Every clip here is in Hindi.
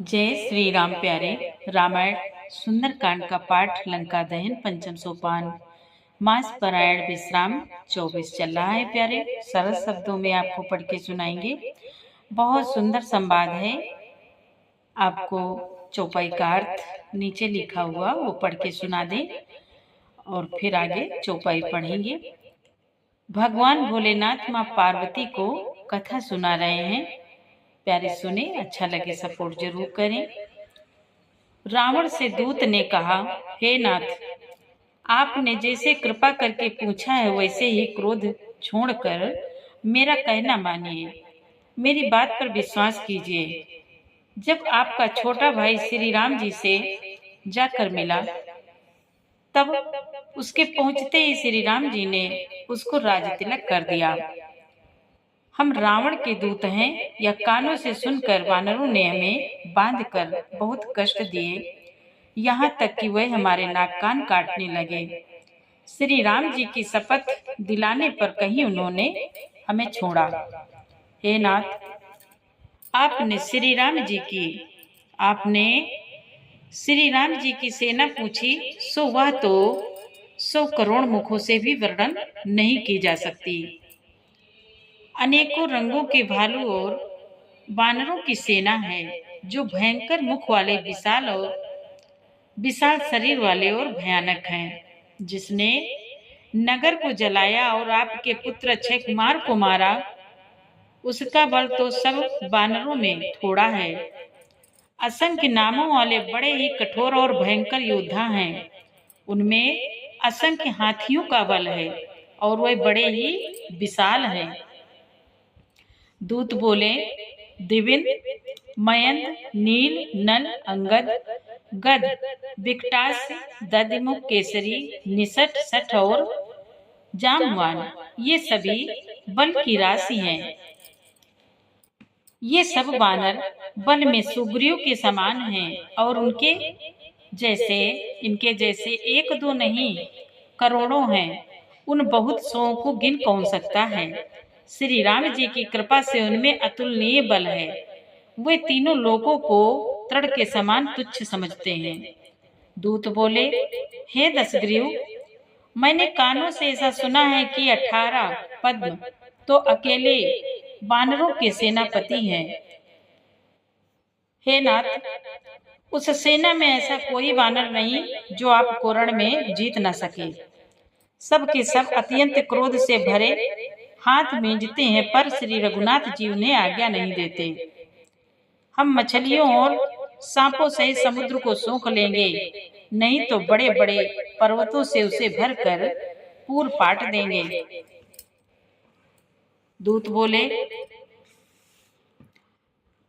जय श्री राम प्यारे। रामायण सुंदरकांड का पाठ लंका दहन पंचम सोपान मास पारायण विश्राम 24 चल रहा है प्यारे। सरल शब्दों में आपको पढ़ के सुनाएंगे। बहुत सुंदर संवाद है। आपको चौपाई का अर्थ नीचे लिखा हुआ वो पढ़ के सुना दें और फिर आगे चौपाई पढ़ेंगे। भगवान भोलेनाथ माँ पार्वती को कथा सुना रहे हैं। प्यारे सुने, अच्छा लगे सपोर्ट जरूर करें। रावण से दूत ने कहा, हे नाथ, आपने जैसे कृपा करके पूछा है वैसे ही क्रोध छोड़कर मेरा कहना मानिए, मेरी बात पर विश्वास कीजिए। जब आपका छोटा भाई श्री राम जी से जाकर मिला तब उसके पहुंचते ही श्री राम जी ने उसको राज तिलक कर दिया। हम रावण के दूत हैं, यह कानों से सुनकर वानरों ने हमें बांधकर बहुत कष्ट दिए, यहाँ तक कि वह हमारे नाक कान काटने लगे। श्री राम जी की शपथ दिलाने पर कहीं उन्होंने हमें छोड़ा। हे नाथ, आपने श्री राम जी की सेना पूछी, सो वह तो 100 करोड़ मुखों से भी वर्णन नहीं की जा सकती। अनेकों रंगों के भालू और वानरों की सेना है, जो भयंकर मुख वाले, विशाल शरीर वाले और भयानक हैं। जिसने नगर को जलाया और आपके पुत्र अक्षय कुमार को मारा, उसका बल तो सब वानरों में थोड़ा है। असंख्य नामों वाले बड़े ही कठोर और भयंकर योद्धा हैं। उनमें असंख्य हाथियों का बल है और वह बड़े ही विशाल हैं। दूत बोले, दिविन, मयंद, नील, नल, अंगद, गद, विकटास, दधिमुख, केसरी, निषट, सठ और जामवान, ये सभी बल की राशि हैं। ये सब वानर बल में सुग्रीव के समान हैं और इनके जैसे एक दो नहीं, करोड़ों हैं। उन बहुत सौ को गिन कौन सकता है। श्री राम जी की कृपा से उनमें अतुलनीय बल है। वे तीनों लोगों को तृण के समान तुच्छ समझते हैं। दूत बोले, हे दशग्रीव, मैंने कानों से ऐसा सुना है कि 18 पद्म तो अकेले वानरों के सेनापति हैं। हे नाथ, उस सेना में ऐसा कोई वानर नहीं जो आपको रण में जीत न सके। सब के सब अत्यंत क्रोध से भरे हाथ भींजते हैं, पर श्री रघुनाथ जी उन्हें आज्ञा नहीं देते। हम मछलियों और सांपों सहित समुद्र को सूंघ लेंगे, नहीं तो बड़े बड़े पर्वतों से उसे भरकर पूर पाट देंगे। दूत बोले,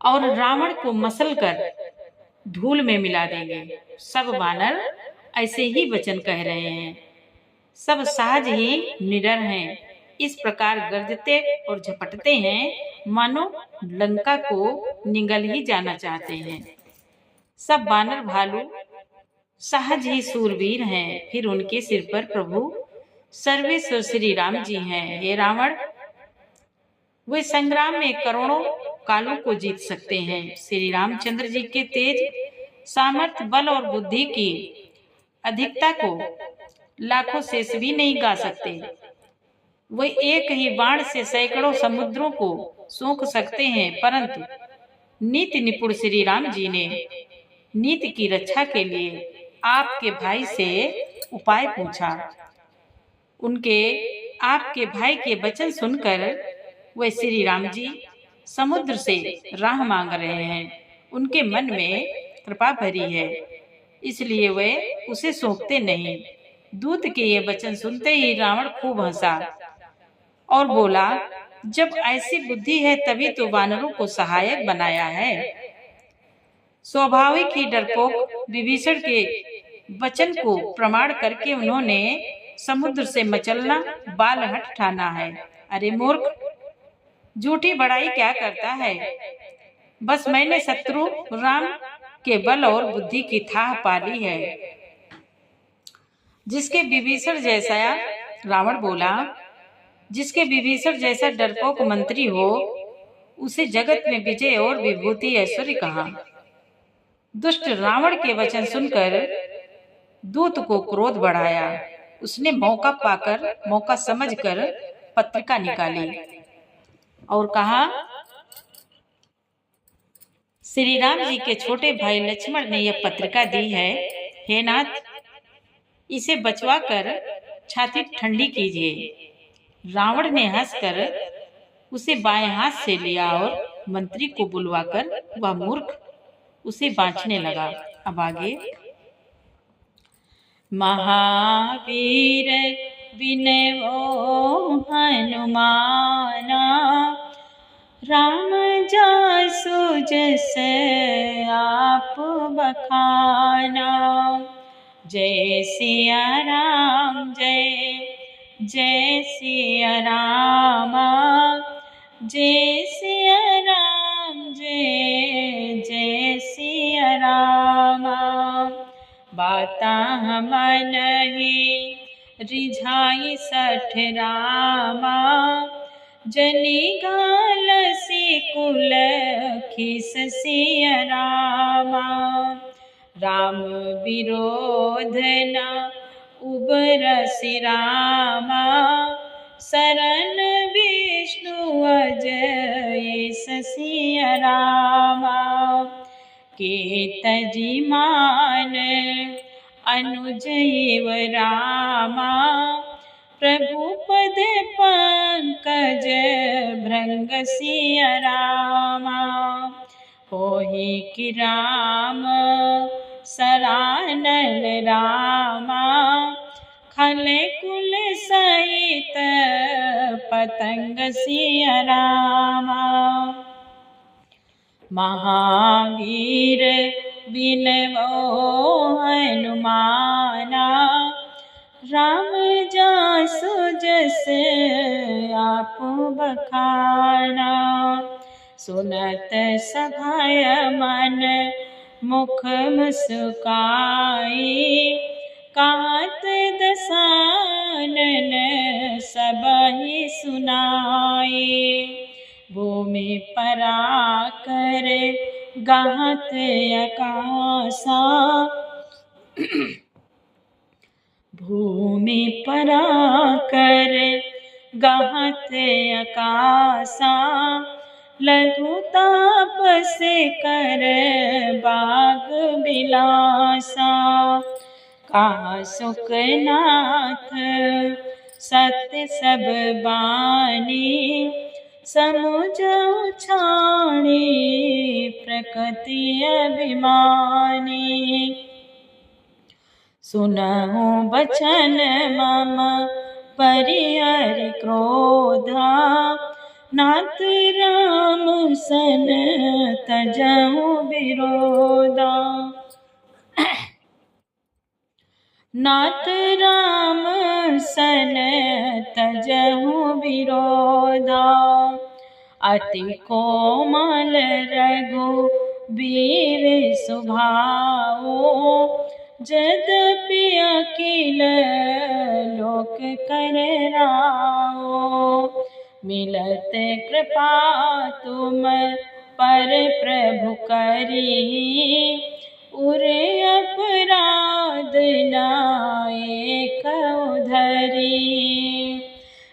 और रावण को मसल कर धूल में मिला देंगे। सब वानर ऐसे ही वचन कह रहे हैं। सब सहज ही निडर हैं। इस प्रकार गरजते और झपटते हैं मानो लंका को निगल ही जाना चाहते हैं। सब वानर भालू सहज ही सूरवीर हैं। फिर उनके सिर पर प्रभु सर्वेश्वर श्री राम जी हैं। हे रावण, वे संग्राम में करोड़ों कालों को जीत सकते हैं। श्री रामचंद्र जी के तेज सामर्थ्य, बल और बुद्धि की अधिकता को लाखों शेष भी नहीं गा सकते। वे एक ही बाण से सैकड़ों समुद्रों को सूंघ सकते हैं। परंतु नीति निपुण श्री राम जी ने नीति की रक्षा के लिए आपके भाई से उपाय पूछा। आपके भाई के वचन सुनकर वे श्री राम जी समुद्र से राह मांग रहे हैं। उनके मन में कृपा भरी है, इसलिए वे उसे सौंपते नहीं। दूत के ये वचन सुनते ही रावण खूब हंसा और बोला, जब ऐसी बुद्धि है तभी तो वानरों को सहायक बनाया है। स्वाभाविक ही डरपोक विभीषण के वचन को प्रमाण करके उन्होंने समुद्र से मचलना बाल हट ठाना है। अरे मूर्ख, झूठी बड़ाई क्या करता है। बस मैंने शत्रु राम के बल और बुद्धि की थाह पाली है। जिसके विभीषण जैसा डरपोक मंत्री हो, उसे जगत में विजय और विभूति ऐश्वर्य कहाँ। दुष्ट रावण के वचन सुनकर दूत को क्रोध बढ़ाया। उसने मौका समझकर पत्रिका निकाली और कहा, श्री राम जी के छोटे भाई लक्ष्मण ने यह पत्रिका दी है। हे नाथ, इसे बचवा कर छाती ठंडी कीजिए। रावण ने हंसकर उसे बाएं हाथ से लिया और मंत्री को बुलवाकर वह मूर्ख उसे बांचने लगा। अब आगे, महावीर विनवो हनुमाना, राम जासु जस आप बखाना। जय सिया राम, जय जय सिया राम, जय सिया राम, जय जय सिया राम। बाता मन ही रिझाई सठ रामा, जनी गाल सी कुल खिस सिया रामा। राम विरोध न उबरसि रामा, शरण विष्णु अजय सिया रामा। केतजी मान अनुज एव रामा, प्रभु पद पंकज भृंग सिया रामा। होहि कि राम सरानल रामा, खल कुल सहित पतंग सिया रामा। महावीर विनवो हनुमाना, राम जासु जस आप बखाना। सुनत सभय मन मुख मुस्काई, कहत दसानन सबहि सुनाई। भूमि पराकर गाहत आकाशा, भूमि पराकर गाहत आकाशा। लघु ताप से कर बाग बिलासा, कहा सुखनाथ सत्य सब बानी। समुझ छाणी प्रकृति अभिमानी, सुनहु बचन मम परिहर क्रोधा। नाथ राम सन तजहु विरोधा, नाथ राम सन तजहु विरोधा। अति कोमल रघुबीर स्वभावो, यद्यपि अखिल लोक कर राओ। मिलत कृपा तुम पर प्रभु करी, उरे अपराध नायक उधरी।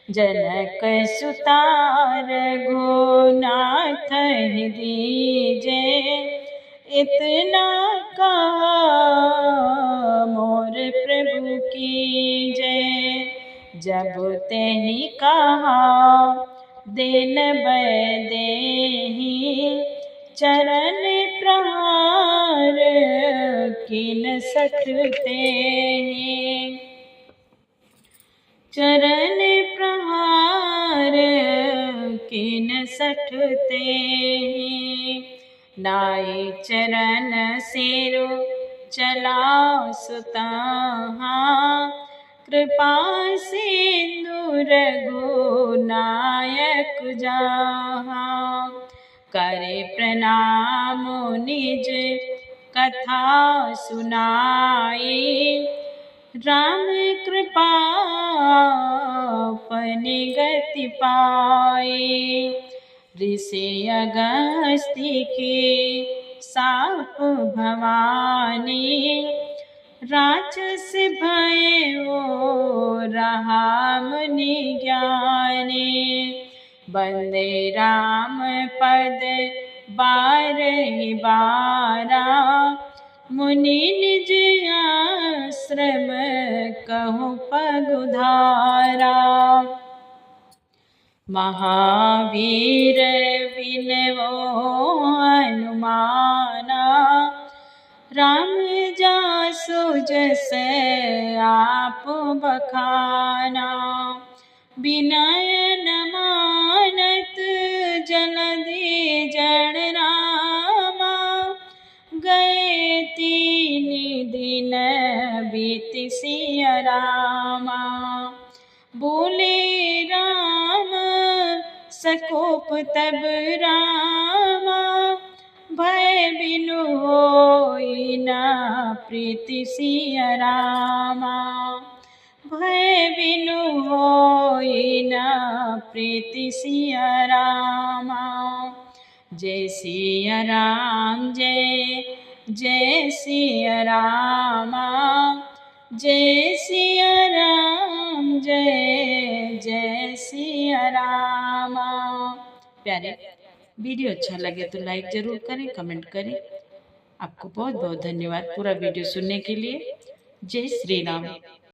जनक सुता रघुनाथ दीजे, इतना कहा मोर प्रभु की जय। जब तेहि कहा दिन देहि, चरण प्रहार किन सठते। चरण प्रहार किन सठते। नाई चरण सिरु चला सुताहा, कृपा सिंधु रघुनायक जहाँ। करे प्रणाम निज कथा सुनाई, राम कृपा पनिगति पाई। ऋषि अगस्त्य की साप भवानी, राक्षस भयो रहा मुनि ज्ञानी। बंदे राम पद बारहि बारा, मुनि निज आश्रम कहु पगुधारा। महावीर विनवो हनुमाना, राम जासु जस आप बखाना। विनय न मानत जलधि जड़ रामा, गए तीन दिन बीत सिया रामा। बोले राम सकोप तब रामा, भय बिनु होई न प्रीति सिया रामा। भय बिनु होई न प्रीति सिया रामा। जय सिया राम जय जय सिया रामा, जय सिया राम जय जय सिया रामा। प्यारे, वीडियो अच्छा लगे तो लाइक जरूर करें, कमेंट करें। आपको बहुत बहुत धन्यवाद पूरा वीडियो सुनने के लिए। जय श्री राम।